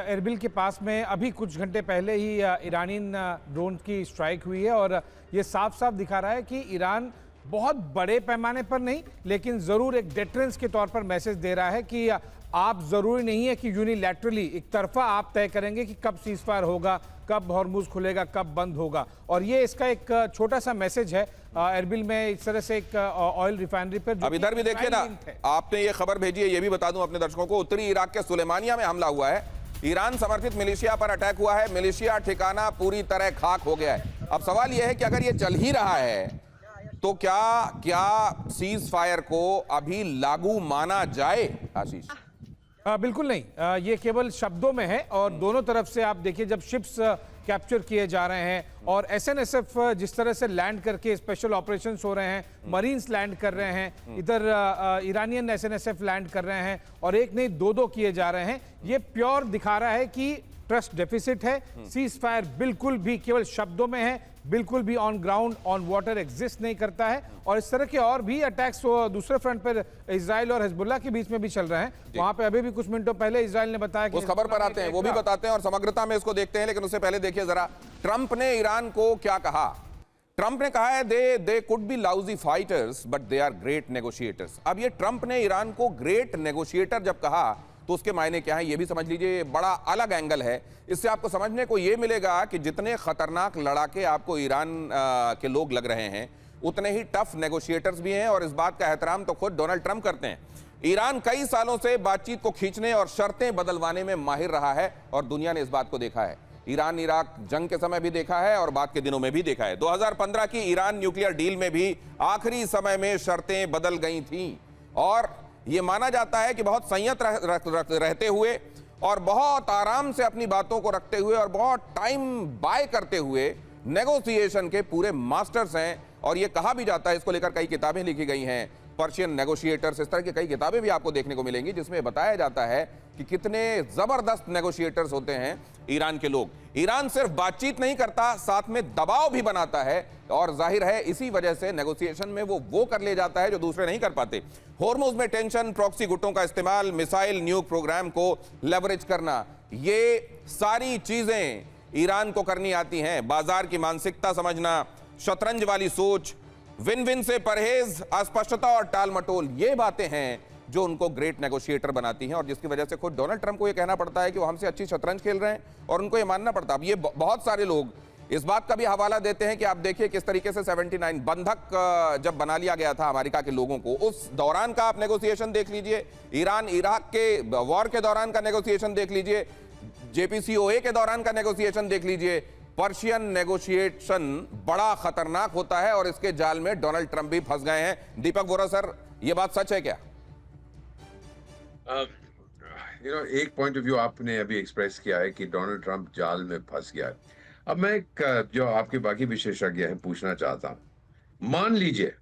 एरबिल के पास में अभी कुछ घंटे पहले ही ईरानी ड्रोन की स्ट्राइक हुई है और ये साफ साफ दिखा रहा है कि ईरान बहुत बड़े पैमाने पर नहीं, लेकिन जरूर एक डेटरेंस के तौर पर मैसेज दे रहा है कि आप जरूरी नहीं है कि यूनिलैटरली एक तरफा आप तय करेंगे कि कब सीज फायर होगा, कब हॉर्मुज खुलेगा, कब बंद होगा। और ये इसका एक छोटा सा मैसेज है एरबिल में, इस तरह से एक ऑयल रिफाइनरी पर। अब इधर भी देखिए ना, आपने ये खबर भेजी है, ये भी बता दूं अपने दर्शकों को। उत्तरी इराक के सुलेमानिया में हमला हुआ है। ईरान समर्थित मिलिशिया पर अटैक हुआ है। मिलिशिया ठिकाना पूरी तरह खाक हो गया है। अब सवाल यह है कि अगर ये चल ही रहा है तो क्या सीज फायर को अभी लागू माना जाए? आशीष, बिल्कुल नहीं, ये केवल शब्दों में है। और दोनों तरफ से आप देखिए, जब शिप्स कैप्चर किए जा रहे हैं और एसएनएसएफ जिस तरह से लैंड करके स्पेशल ऑपरेशंस हो रहे हैं, मरीन्स लैंड कर रहे हैं, इधर ईरानियन एसएनएसएफ लैंड कर रहे हैं और एक नहीं दो किए जा रहे हैं, ये प्योर दिखा रहा है कि ट्रस्ट डेफिसिट है। सीज फायर बिल्कुल भी केवल शब्दों में है, बिल्कुल भी on ground, on water exist नहीं करता है। और इस तरह के और भी अटैक्स दूसरे फ्रंट पर इजराइल और हिजबुल्लाह के बीच में भी चल रहे हैं। वहां पे अभी भी कुछ मिनटों पहले इजराइल ने बताया कि उस खबर पर आते हैं, वो भी बताते हैं और समग्रता में इसको देखते हैं। लेकिन उससे पहले देखिए जरा, ट्रंप ने ईरान को क्या कहा। ट्रंप ने कहा है they could be lousy fighters but they are great negotiators. अब ये ट्रंप ने ईरान को ग्रेट नेगोशिएटर जब कहा तो उसके मायने क्या है, ये भी समझ लीजिए। बड़ा अलग एंगल है। इससे आपको समझने को ये मिलेगा कि जितने खतरनाक लड़ाके आपको ईरान के लोग लग रहे हैं, उतने ही टफ नेगोशिएटर्स भी हैं। और इस बात का एहतराम तो खुद डोनाल्ड ट्रंप करते हैं। ईरान कई सालों से बातचीत को खींचने और शर्तें बदलवाने में माहिर रहा है और दुनिया ने इस बात को देखा है। ईरान इराक जंग के समय भी देखा है और बाद के दिनों में भी देखा है। 2015 की ईरान न्यूक्लियर डील में भी आखिरी समय में शर्तें बदल गई थीं और यह माना जाता है कि बहुत संयत रहते हुए और बहुत आराम से अपनी बातों को रखते हुए और बहुत टाइम बाय करते हुए नेगोशिएशन के पूरे मास्टर्स हैं। और यह कहा भी जाता है, इसको लेकर कई किताबें लिखी गई हैं, पर्शियन नेगोशिएटर्स, इस तरह की कई किताबें भी आपको देखने को मिलेंगी जिसमें बताया जाता है कि कितने जबरदस्त नेगोशिएटर्स होते हैं ईरान के लोग। ईरान सिर्फ बातचीत नहीं करता, साथ में दबाव भी बनाता है और जाहिर है इसी वजह से नेगोशिएशन में वो कर ले जाता है जो दूसरे नहीं कर पाते। होर्मुज में टेंशन, प्रॉक्सी गुटों का इस्तेमाल, मिसाइल न्यूक प्रोग्राम को लेवरेज करना, ये सारी चीजें ईरान को करनी आती हैं। बाजार की मानसिकता समझना, शतरंज वाली सोच, विन विन से परहेज, अस्पष्टता और टाल मटोल, ये बातें हैं जो उनको ग्रेट नेगोशिएटर बनाती हैं और जिसकी वजह से खुद डोनाल्ड ट्रंप को यह कहना पड़ता है कि वो हमसे अच्छी शतरंज खेल रहे हैं और उनको ये मानना पड़ता है। अब ये बहुत सारे लोग इस बात का भी हवाला देते हैं कि आप देखिए किस तरीके से 79 बंधक जब बना लिया गया था अमेरिका के लोगों को, उस दौरान का आप नेगोशिएशन देख लीजिए, ईरान इराक के वॉर के दौरान का नेगोशिएशन देख लीजिए, JPCOA के दौरान का नेगोशिएशन देख लीजिए। पर्शियन नेगोशिएशन बड़ा खतरनाक होता है और इसके जाल में डोनाल्ड ट्रंप भी फंस गए हैं। दीपक वोरा सर, ये बात सच है क्या? एक पॉइंट ऑफ व्यू आपने अभी एक्सप्रेस किया है कि डोनाल्ड ट्रंप जाल में फंस गया है। अब मैं जो आपके बाकी विशेषज्ञ हैं पूछना चाहता हूं, मान लीजिए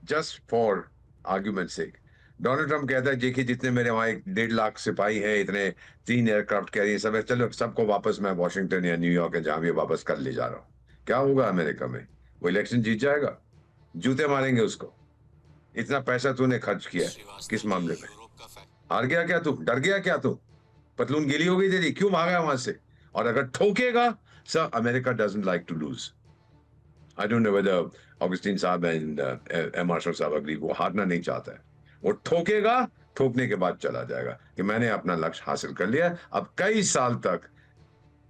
just for argument sake Donald Trump कहता है देखिए जितने मेरे वहां 1.5 लाख सिपाही हैं, इतने 3 एयरक्राफ्ट कैरियर सब है, चलो सबको वापस मैं वॉशिंगटन या न्यूयॉर्क या जहां भी वापस कर ले जा रहा हूं। क्या होगा अमेरिका में? वो इलेक्शन जीत जाएगा? जूते मारेंगे उसको। इतना पैसा तूने खर्च किया किस मामले में? हार गया क्या तू? डर गया क्या तू? पतलून गीली हो गई तेरी, क्यों भागा वहां से? और अगर ठोकेगा, sir, America doesn't like to lose. I don't know whether Augustine साहब एंड एम मार्शल साहब अग्री, वो हारना नहीं चाहता है। वो ठोकेगा, ठोकने के बाद चला जाएगा कि मैंने अपना लक्ष्य हासिल कर लिया। अब कई साल तक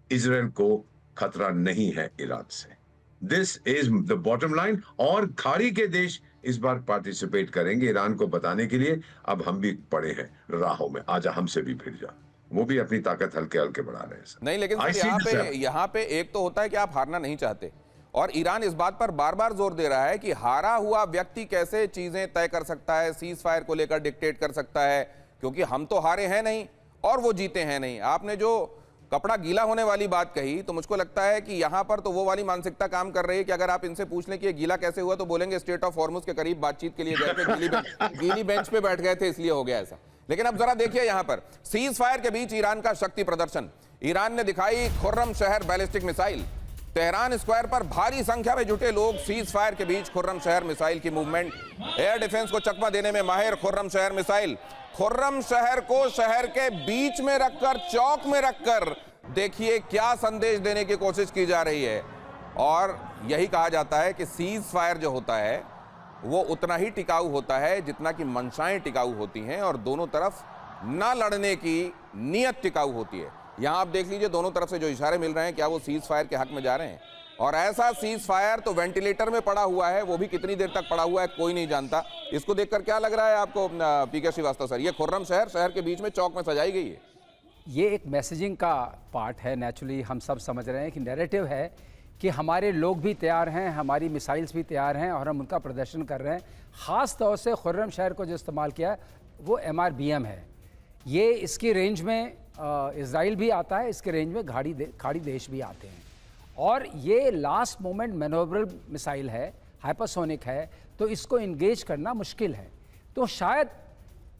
इजराइल को खतरा नहीं है ईरान से। This is the bottom line. और खाड़ी के देश इस बार पार्टिसिपेट करेंगे ईरान को बताने के लिए, अब हम भी पड़े हैं राहों में, आजा हमसे भी भिड़ जा। वो भी अपनी ताकत हल्के हल्के बढ़ा रहे हैं सर। नहीं, लेकिन I सर see यहाँ पे एक तो होता है कि आप हारना नहीं चाहते, और ईरान इस बात पर बार बार जोर दे रहा है कि हारा हुआ व्यक्ति कैसे चीजें तय कर सकता है, सीज फायर को लेकर डिक्टेट कर सकता है, क्योंकि हम तो हारे हैं नहीं और वो जीते हैं नहीं। आपने जो कपड़ा गीला होने वाली बात कही, तो मुझको लगता है कि यहां पर तो वो वाली मानसिकता काम कर रही है कि अगर आप इनसे पूछ लें कि ये गीला कैसे हुआ, तो बोलेंगे स्ट्रेट ऑफ हॉर्मुज के करीब बातचीत के लिए गए थे, गीली बेंच पे बैठ गए थे, इसलिए हो गया ऐसा। लेकिन अब जरा देखिए यहां पर सीज फायर के बीच ईरान का शक्ति प्रदर्शन। ईरान ने दिखाई खुर्रम शहर बैलिस्टिक मिसाइल। तेहरान स्क्वायर पर भारी संख्या में जुटे लोग सीज फायर के बीच खुर्रम शहर मिसाइल की मूवमेंट। एयर डिफेंस को चकमा देने में माहिर खुर्रम शहर मिसाइल। खुर्रम शहर को शहर के बीच में रखकर, चौक में रखकर देखिए क्या संदेश देने की कोशिश की जा रही है। और यही कहा जाता है कि सीज फायर जो होता है वो उतना ही टिकाऊ होता है जितना कि मंशाएं टिकाऊ होती हैं, और दोनों तरफ ना लड़ने की नीयत टिकाऊ होती है। यहां आप देख लीजिए दोनों तरफ से जो इशारे मिल रहे हैं, क्या वो सीज फायर के हक में जा रहे हैं? और ऐसा सीज फायर तो वेंटिलेटर में पड़ा हुआ है, वो भी कितनी देर तक पड़ा हुआ है कोई नहीं जानता। इसको देखकर क्या लग रहा है आपको पीके श्रीवास्तव सर? ये खुर्रम शहर शहर के बीच में चौक में सजाई गई है। ये एक मैसेजिंग का पार्ट है। नेचुरली हम सब समझ रहे हैं कि नैरेटिव है कि हमारे लोग भी तैयार हैं, हमारी मिसाइल्स भी तैयार हैं और हम उनका प्रदर्शन कर रहे हैं। ख़ास तौर से खुर्रम शहर को जो इस्तेमाल किया है वो MRBM है। ये इसकी रेंज में इज़राइल भी आता है, इसके रेंज में खाड़ी देश भी आते हैं। और ये लास्ट मोमेंट मैनोवरेबल मिसाइल है, हाइपरसोनिक है, तो इसको इंगेज करना मुश्किल है। तो शायद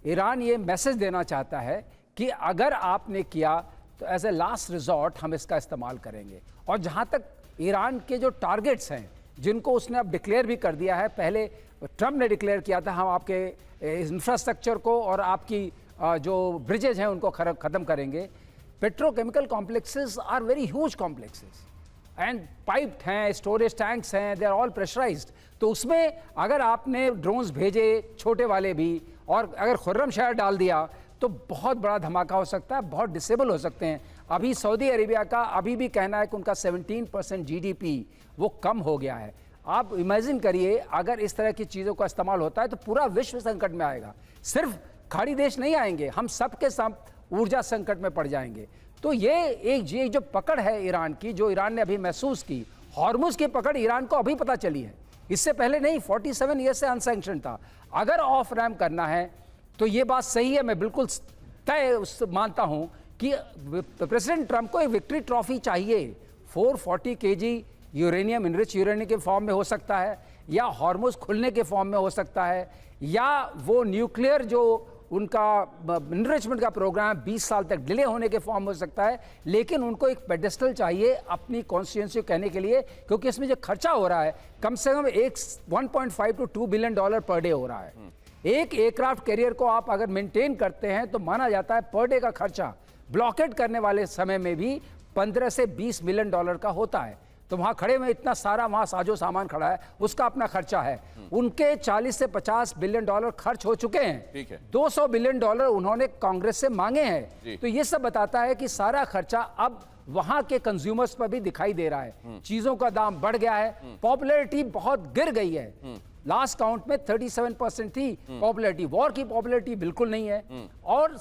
ईरान ये मैसेज देना चाहता है कि अगर आपने किया तो एज ए लास्ट रिजॉर्ट हम इसका इस्तेमाल करेंगे। और जहाँ तक ईरान के जो टारगेट्स हैं जिनको उसने अब डिक्लेयर भी कर दिया है, पहले ट्रम्प ने डिक्लेयर किया था हम आपके इंफ्रास्ट्रक्चर को और आपकी जो ब्रिजेज हैं उनको ख़त्म करेंगे। Petrochemical complexes are very huge complexes and piped हैं, स्टोरेज टैंक्स हैं, दे आर ऑल प्रेशराइज्ड। तो उसमें अगर आपने ड्रोन्स भेजे छोटे वाले भी और अगर खुर्रम शहर डाल दिया तो बहुत बड़ा धमाका हो सकता है, बहुत डिसेबल हो सकते हैं। अभी सऊदी अरेबिया का अभी भी कहना है कि उनका 17% GDP वो कम हो गया है। आप इमेजिन करिए अगर इस तरह की चीज़ों का इस्तेमाल होता है तो पूरा विश्व संकट में आएगा। सिर्फ खाड़ी देश नहीं आएंगे, हम सब के सब ऊर्जा संकट में पड़ जाएंगे। तो ये जो पकड़ है ईरान की, जो ईरान ने अभी महसूस की, हॉर्मुज की पकड़ ईरान को अभी पता चली है, इससे पहले नहीं। 47 ईयर से अनसैंक्शन था। अगर ऑफ रैम्प करना है तो ये बात सही है, मैं बिल्कुल तय मानता हूं कि प्रेसिडेंट ट्रंप को एक विक्ट्री ट्रॉफी चाहिए। 440 kg यूरेनियम, इनरिच यूरेनियम के फॉर्म में हो सकता है, या हॉर्मुज खुलने के फॉर्म में हो सकता है, या वो न्यूक्लियर जो उनका इनरिचमेंट का प्रोग्राम 20 साल तक डिले होने के फॉर्म हो सकता है। लेकिन उनको एक पेडेस्टल चाहिए अपनी कॉन्स्टिट्यूंसी कहने के लिए, क्योंकि इसमें जो खर्चा हो रहा है कम से कम 1.5 to 2 billion dollar per day हो रहा है। एक एयरक्राफ्ट कैरियर को आप अगर मेंटेन करते हैं तो माना जाता है पर डे का खर्चा ब्लॉकेट करने वाले समय में भी 15 से 20 मिलियन डॉलर का होता है। तो वहां खड़े में इतना सारा वहां साजो सामान खड़ा है, उसका अपना खर्चा है। उनके 40 से 50 बिलियन डॉलर खर्च हो चुके हैं। ठीक है। 200 बिलियन डॉलर उन्होंने कांग्रेस से मांगे हैं। तो ये सब बताता है कि सारा खर्चा अब वहां के कंज्यूमर्स पर भी दिखाई दे रहा है। चीजों का दाम बढ़ गया है, पॉपुलैरिटी बहुत गिर गई है। लास्ट काउंट में 37% थी पॉपुलैरिटी, वॉर की पॉपुलैरिटी बिल्कुल नहीं है, और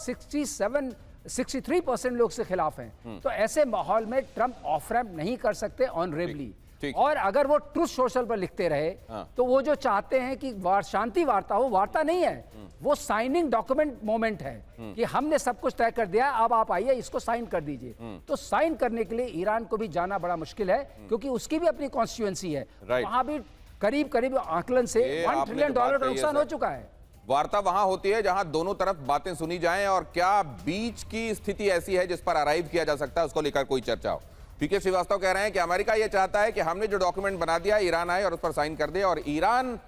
63% लोग से खिलाफ हैं। तो ऐसे माहौल में ट्रंप ऑफ रैम्प नहीं कर सकते ऑनरेबली। और अगर वो ट्रूथ सोशल पर लिखते रहे तो वो जो चाहते हैं कि शांति वार्ता हो, वार्ता नहीं है, वो साइनिंग डॉक्यूमेंट मोमेंट है कि हमने सब कुछ तय कर दिया, अब आप आइए इसको साइन कर दीजिए। तो साइन करने के लिए ईरान को भी जाना बड़ा मुश्किल है, क्योंकि उसकी भी अपनी कॉन्स्टिट्यूएंसी है। वहां भी करीब आकलन से $1 ट्रिलियन का नुकसान हो चुका है। वार्ता वहां होती है जहां दोनों तरफ बातें सुनी जाएं, और क्या बीच की स्थिति ऐसी है जिस पर अराइव किया जा सकता है, उसको लेकर कोई चर्चा हो। पीके श्रीवास्तव कह रहे हैं कि अमेरिका यह चाहता है कि हमने जो डॉक्यूमेंट बना दिया, ईरान आए और उस पर साइन कर दे। और ईरान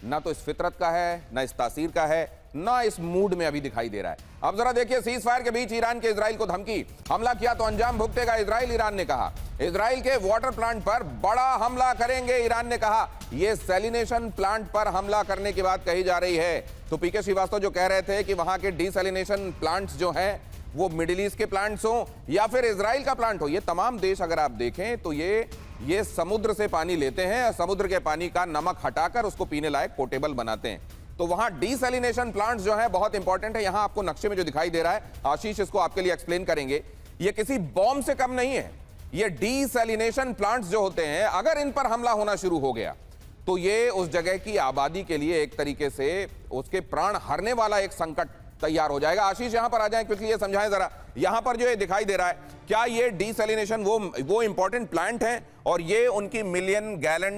ना तो इस फितरत का है, ना इस तासीर का है ना इस मूड में अभी दिखाई दे रहा है। अब जरा देखिए, सीज फायर के बीच ईरान के इजराइल को धमकी, हमला किया तो अंजाम भुगतेगा इजराइल। ईरान ने कहा इजराइल के वाटर प्लांट पर बड़ा हमला करेंगे। ईरान ने कहा यह सैलिनेशन प्लांट पर हमला करने की बात कही जा रही है। तो पीके श्रीवास्तव जो कह रहे थे कि वहां के डीसैलिनेशन प्लांट्स जो हैं वो मिडिल ईस्ट के प्लांट्स हो या फिर इजराइल का प्लांट हो, ये तमाम देश अगर आप देखें तो ये समुद्र से पानी लेते हैं, समुद्र के पानी का नमक हटाकर उसको पीने लायक पोर्टेबल बनाते हैं। तो वहां डीसैलिनेशन प्लांट्स जो है बहुत इंपॉर्टेंट है। यहां आपको नक्शे में जो दिखाई दे रहा है, आशीष इसको आपके लिए एक्सप्लेन करेंगे, ये किसी बॉम्ब से कम नहीं है। ये डीसैलिनेशन प्लांट्स जो होते हैं, अगर इन पर हमला होना शुरू हो गया तो ये उस जगह की आबादी के लिए एक तरीके से उसके प्राण हरने वाला एक संकट तैयार हो जाएगा। आशीष यहां पर आ जाएं, क्योंकि ये समझाएं जरा, यहां पर जो ये दिखाई दे रहा है, क्या ये डीसैलिनेशन वो इंपॉर्टेंट प्लांट है और ये उनकी मिलियन गैलन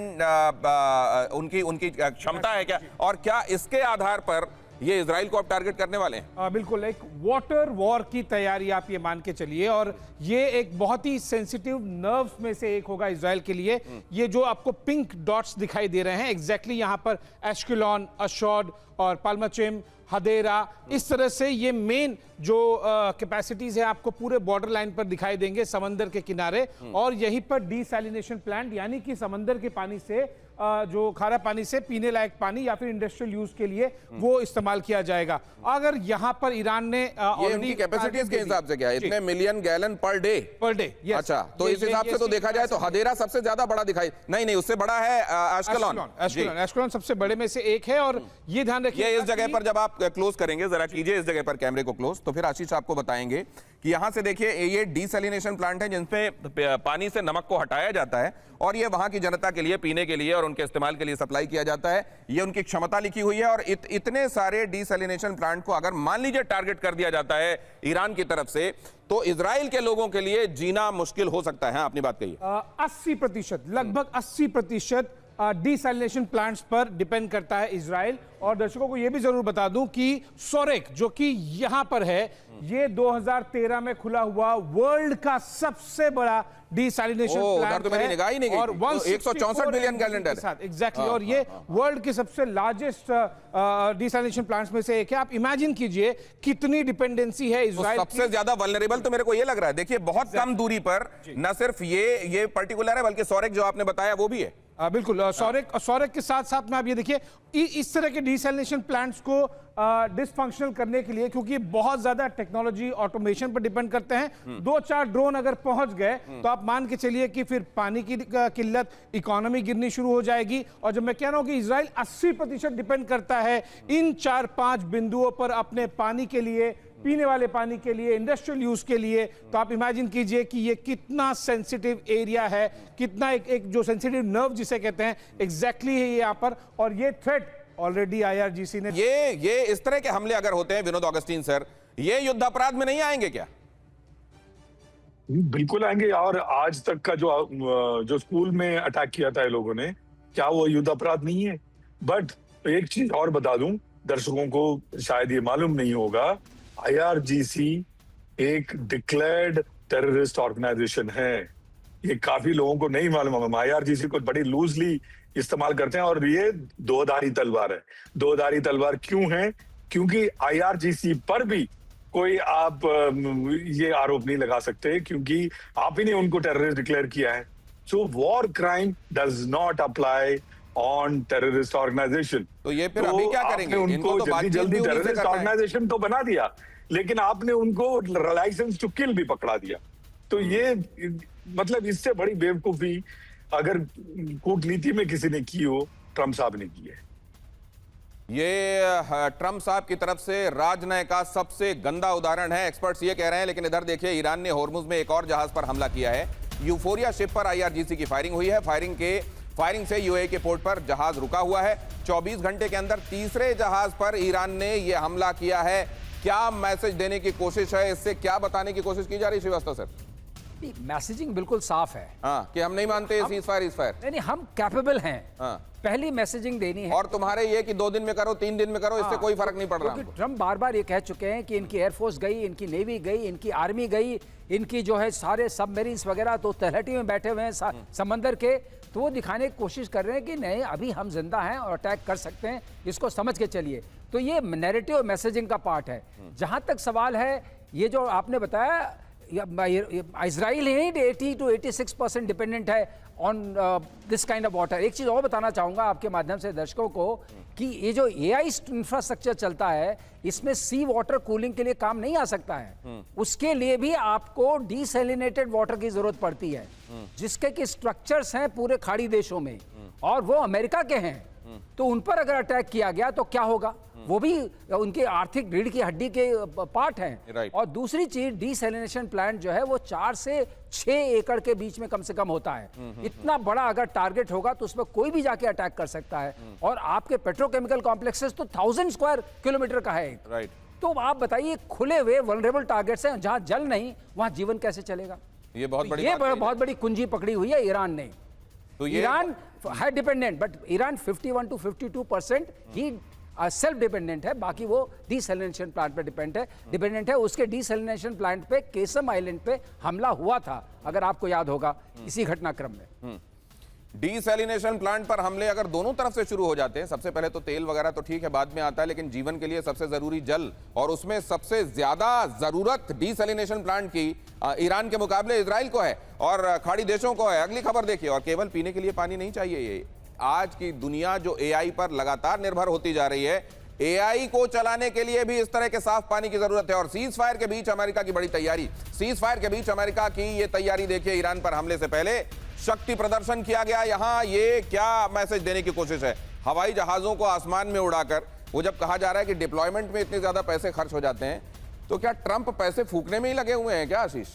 उनकी क्षमता है क्या, और क्या इसके आधार पर ये इजराइल को अब टारगेट करने वाले हैं? बिल्कुल, एक वाटर वॉर की तैयारी आप ये मान के चलिए, और ये एक बहुत ही सेंसिटिव नर्व्स में से एक होगा इजराइल के लिए। ये जो आपको पिंक डॉट्स दिखाई दे रहे हैं, एग्जैक्टली यहां पर एश्केलॉन, अशोड और पाल्मचेम, हदेरा, इस तरह से ये मेन जो कैपेसिटीज है आपको पूरे बॉर्डर लाइन पर दिखाई देंगे समंदर के किनारे। और यहीं पर डीसैलिनेशन प्लांट यानी कि समंदर के पानी से जो खारा पानी से पीने लायक पानी या फिर इंडस्ट्रियल यूज के लिए वो इस्तेमाल किया जाएगा। अगर यहां पर ईरान ने ये उनकी कैपेसिटीज के हिसाब से क्या है, इतने million gallon per day? yes। अच्छा, तो इस हिसाब से तो देखा जाए तो हदेरा सबसे ज्यादा बड़ा दिखाई, नहीं उससे बड़ा है एश्केलॉन सबसे बड़े में से एक है। और ये ध्यान रखिए, ये इस जगह पर जब आप क्लोज करेंगे, जरा कीजिए इस जगह पर कैमरे को क्लोज, तो फिर आशीष आपको बताएंगे कि यहां से देखिए ये डीसैलिनेशन प्लांट है जिनपे पानी से नमक को हटाया जाता है और ये वहां की जनता के लिए पीने के लिए और उनके इस्तेमाल के लिए सप्लाई किया जाता है। ये उनकी क्षमता लिखी हुई है। और इतने सारे डीसैलिनेशन प्लांट को अगर मान लीजिए टारगेट कर दिया जाता है ईरान की तरफ से, तो इजराइल के लोगों के लिए जीना मुश्किल हो सकता है। अपनी बात कहिए। 80%, लगभग 80% डीसैलिनेशन प्लांट्स पर डिपेंड करता है इजराइल। और दर्शकों को यह भी जरूर बता दूं कि सोरेक जो कि यहां पर है, ये 2013 में खुला हुआ वर्ल्ड का सबसे बड़ा डीसैलिनेशन प्लांट तो मेरी निगाह ही नहीं गई। और 164 बिलियन गैलन है एग्जैक्टली। और ये वर्ल्ड के सबसे लार्जेस्ट डीसैलिनेशन प्लांट्स में से एक है। आप इमेजिन कीजिए कितनी डिपेंडेंसी है इजराइल। सबसे ज्यादा वल्नरेबल तो मेरे को ये लग रहा है, देखिए बहुत कम दूरी पर न सिर्फ ये पर्टिकुलर है बल्कि सोरेक जो आपने बताया वो भी है। बिल्कुल, सोरेक के साथ साथ में आप ये देखिए इस तरह के डीसैलिनेशन प्लांट्स को डिसफंक्शनल करने के लिए, क्योंकि बहुत ज्यादा टेक्नोलॉजी ऑटोमेशन पर डिपेंड करते हैं, 2-4 ड्रोन अगर पहुंच गए तो आप मान के चलिए कि फिर पानी की किल्लत, इकोनॉमी गिरनी शुरू हो जाएगी। और जब मैं कह रहा हूं कि इजराइल 80% डिपेंड करता है इन 4-5 बिंदुओं पर अपने पानी के लिए, पीने वाले पानी के लिए, इंडस्ट्रियल यूज के लिए, तो आप इमेजिन कीजिए कि ये कितना सेंसिटिव एरिया है, कितना एक जो सेंसिटिव नर्व जिसे कहते हैं एग्जैक्टली है यहाँ पर। और ये थ्रेट ऑलरेडी IRGC ने ये इस तरह के हमले अगर होते हैं विनोद ऑगस्टीन सर, ये युद्ध अपराध में नहीं आएंगे क्या? बिल्कुल आएंगे। और आज तक का जो स्कूल में अटैक किया था लोगों ने, क्या वो युद्ध अपराध नहीं है? बट एक चीज और बता दूं, दर्शकों को शायद ये मालूम नहीं होगा, IRGC एक डिक्लेयर्ड टेररिस्ट ऑर्गेनाइजेशन है। ये काफी लोगों को नहीं मालूम है। IRGC को बड़ी लूजली इस्तेमाल करते हैं और ये दो-धारी तलवार है। दो-धारी तलवार क्यों है? क्योंकि IRGC पर भी कोई आप ये आरोप नहीं लगा सकते, क्योंकि आप ही ने उनको टेररिस्ट डिक्लेयर किया है। So war crime does not apply on terrorist organisation. तो ये फिर अभी क्या करेंगे? उनको जल्दी टेररिस्ट ऑर्गेनाइजेशन तो बना दिया, लेकिन आपने उनको लाइसेंस टू किल भी पकड़ा दिया। तो ये मतलब इससे बड़ी बेवकूफी अगर कूटनीति में किसी ने की हो, ट्रंप साहब ने की है। ये ट्रंप साहब की तरफ से राजनय का सबसे गंदा उदाहरण है, एक्सपर्ट्स ये कह रहे हैं। लेकिन इधर देखिए, ईरान ने होर्मुज में एक और जहाज पर हमला किया है। यूफोरिया शिप पर IRGC की फायरिंग हुई है। फायरिंग से UAE के पोर्ट पर जहाज रुका हुआ है। 24 घंटे के अंदर तीसरे जहाज पर ईरान ने यह हमला किया है। क्या मैसेज देने की कोशिश है, इससे क्या बताने की कोशिश की जा रही है श्रीवास्तव सर? मैसेजिंग बिल्कुल साफ है। हाँ, कि हम नहीं मानते सीज फायर। नहीं, हम कैपेबल हैं। हाँ। पहली मैसेजिंग देनी है। और तुम्हारे ये कि 2 दिन में करो, 3 दिन में करो, इससे कोई फर्क नहीं पड़ रहा। क्योंकि ट्रंप बार बार ये कह चुके हैं कि इनकी एयरफोर्स गई, इनकी नेवी गई, इनकी आर्मी गई, इनकी जो है सारे सबमरीन्स वगैरह तो तलहटी में बैठे हुए हैं समंदर के। तो वो दिखाने की कोशिश कर रहे हैं कि नहीं, अभी हम जिंदा हैं और अटैक कर सकते हैं, इसको समझ के चलिए। तो ये नैरेटिव मैसेजिंग का पार्ट है। जहां तक सवाल है ये जो आपने बताया, इजराइल ही 80 to 86% डिपेंडेंट है on this kind of water. एक चीज और बताना चाहूंगा आपके माध्यम से दर्शकों को कि ये जो एआई इंफ्रास्ट्रक्चर चलता है इसमें सी वाटर कूलिंग के लिए काम नहीं आ सकता है। उसके लिए भी आपको डिसैलिनेटेड वाटर की जरूरत पड़ती है, जिसके कि स्ट्रक्चर्स हैं पूरे खाड़ी देशों में और वो अमेरिका के हैं। तो उन पर अगर अटैक किया गया तो क्या होगा? वो भी उनकी आर्थिक रीढ़ की हड्डी के पार्ट हैं। Right. और दूसरी चीज डिसैलिनेशन प्लांट जो है वो 4 से 6 एकड़ के बीच में कम से कम होता है। इतना बड़ा अगर टारगेट होगा तो उसमें कोई भी जाके अटैक कर सकता है। और आपके पेट्रोकेमिकल कॉम्प्लेक्सेस तो 1000 स्क्वायर किलोमीटर का है। राइट। तो आप बताइए, खुले हुए वल्नरेबल टारगेट्स हैं, जहां जल नहीं वहां जीवन कैसे चलेगा? ये बहुत बड़ी ये बात कही। बहुत बड़ी कुंजी पकड़ी हुई है ईरान ने। तो ये ईरान है dependent, but Iran 51 to 52% he self dependent है। बाकी वो डिसैलिनेशन प्लांट पे डिपेंडेंट है। उसके डिसैलिनेशन प्लांट पे केसम आइलैंड पे हमला हुआ था, अगर आपको याद होगा, इसी घटनाक्रम में। डीसैलिनेशन प्लांट पर हमले अगर दोनों तरफ से शुरू हो जाते हैं, सबसे पहले तो तेल वगैरह तो ठीक है बाद में आता है, लेकिन जीवन के लिए सबसे जरूरी जल, और उसमें सबसे ज्यादा जरूरत डीसैलिनेशन प्लांट की ईरान के मुकाबले इजराइल को है और खाड़ी देशों को है। अगली खबर देखिए। और केवल पीने के लिए पानी नहीं चाहिए। ये आज की दुनिया जो एआई पर लगातार निर्भर होती जा रही है, एआई को चलाने के लिए भी इस तरह के साफ पानी की जरूरत है। और सीज फायर के बीच अमेरिका की बड़ी तैयारी, सीज फायर के बीच अमेरिका की ये तैयारी देखिए। ईरान पर हमले से पहले शक्ति प्रदर्शन किया गया। यहां ये क्या मैसेज देने की कोशिश है? हवाई जहाजों को आसमान में उड़ाकर, वो जब कहा जा रहा है कि डिप्लॉयमेंट में इतने ज्यादा पैसे खर्च हो जाते हैं, तो क्या ट्रंप पैसे फूकने में ही लगे हुए हैं क्या आशीष?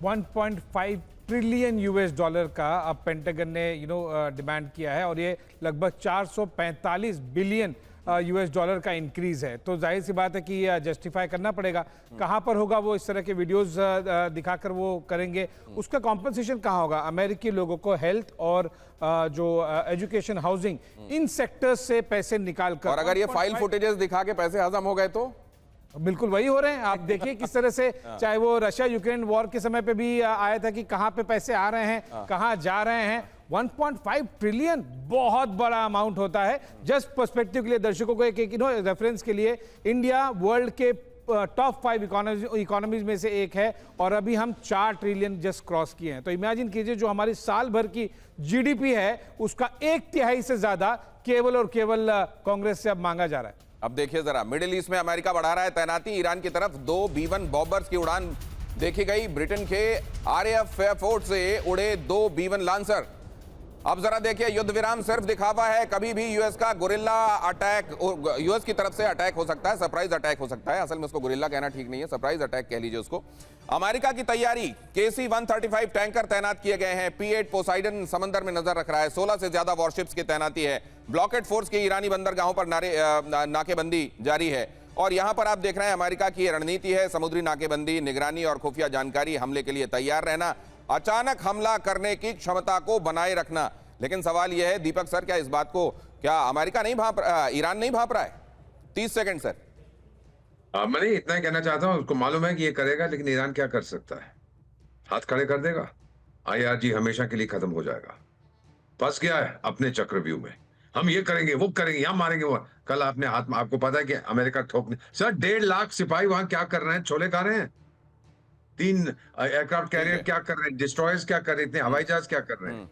1.5 ट्रिलियन यूएस डॉलर का अब पेंटागन ने डिमांड किया है और ये लगभग 445 बिलियन यूएस डॉलर का इंक्रीज है। तो जाहिर सी बात है कि जस्टिफाई करना पड़ेगा। कहाँ पर होगा वो इस तरह के वीडियोस दिखाकर वो करेंगे, उसका कॉम्पनसेशन कहाँ होगा? अमेरिकी लोगों को हेल्थ और जो एजुकेशन, हाउसिंग, इन सेक्टर्स से पैसे निकाल कर। और अगर ये फाइल फुटेजेस दिखा के पैसे हजम हो गए तो बिल्कुल वही हो रहे हैं। आप देखिए किस तरह से, चाहे वो रशिया यूक्रेन वॉर के समय पे भी आया था कि कहां पे पैसे आ रहे हैं, कहां जा रहे हैं। 1.5 ट्रिलियन बहुत बड़ा अमाउंट होता है। जस्ट पर्सपेक्टिव के लिए दर्शकों को एक रेफरेंस के लिए, इंडिया वर्ल्ड के टॉप 5 इकोनॉमीज में से एक है और अभी हम 4 ट्रिलियन जस्ट क्रॉस किए हैं। तो इमेजिन कीजिए जो हमारी साल भर की जीडीपी है उसका 1/3 से ज्यादा केवल और केवल कांग्रेस से अब मांगा जा रहा है। अब देखिए जरा, मिडिल ईस्ट में अमेरिका बढ़ा रहा है तैनाती। ईरान की तरफ 2 B-1 बॉम्बर्स की उड़ान देखी गई। ब्रिटेन के RAF फेयरफोर्ट से उड़े 2 B-1 लांसर। अब जरा देखिए, युद्ध विराम सिर्फ दिखावा है। कभी भी यूएस का गुरिल्ला अटैक, यूएस की तरफ से अटैक हो सकता है, सरप्राइज अटैक हो सकता है। असल में उसको गुरिल्ला कहना ठीक नहीं है, सरप्राइज अटैक कह लीजिए उसको। अमेरिका की तैयारी, KC-135 टैंकर तैनात किए गए हैं। P-8 पोसाइडन समंदर में नजर रख रहा है। 16 से ज्यादा वॉरशिप्स की तैनाती है। ब्लॉकेड फोर्स की ईरानी बंदरगाहों पर नाकेबंदी जारी है। और यहां पर आप देख रहे हैं अमेरिका की रणनीति है समुद्री नाकेबंदी, निगरानी और खुफिया जानकारी, हमले के लिए तैयार रहना, अचानक हमला करने की क्षमता को बनाए रखना। लेकिन सवाल यह है दीपक सर, क्या इस बात को क्या अमेरिका नहीं ईरान नहीं भांप रहा है? 30 सेकंड सर। मैं नहीं इतना ही कहना चाहता हूं, उसको मालूम है कि ये करेगा, लेकिन ईरान क्या कर सकता है? हाथ खड़े कर देगा। IRG हमेशा के लिए खत्म हो जाएगा। फंस गया है अपने चक्रव्यूह में। हम ये करेंगे, वो करेंगे, यहाँ मारेंगे, वो। कल आपने हाथ में, आपको पता है कि अमेरिका ठोकने, सर 1.5 लाख सिपाही वहां क्या कर रहे हैं? छोले खा रहे हैं। 3 एयरक्राफ्ट कैरियर क्या कर रहे हैं? डिस्ट्रॉयर्स क्या कर रहे हैं? इतने हवाई जहाज क्या कर रहे हैं?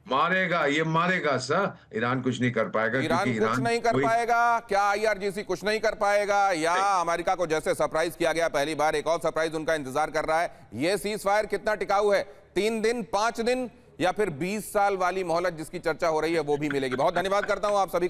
मारेगा, ये मारेगा सर। ईरान कुछ नहीं कर पाएगा। ईरान कुछ नहीं कर पाएगा। क्या IRGC कुछ नहीं कर पाएगा? या अमेरिका को जैसे सरप्राइज किया गया पहली बार, एक और सरप्राइज उनका इंतजार कर रहा है? ये सीज फायर कितना टिकाऊ है? 3 दिन, 5 दिन, या फिर 20 साल वाली मोहलत जिसकी चर्चा हो रही है वो भी मिलेगी? बहुत धन्यवाद करता हूं आप सभी का।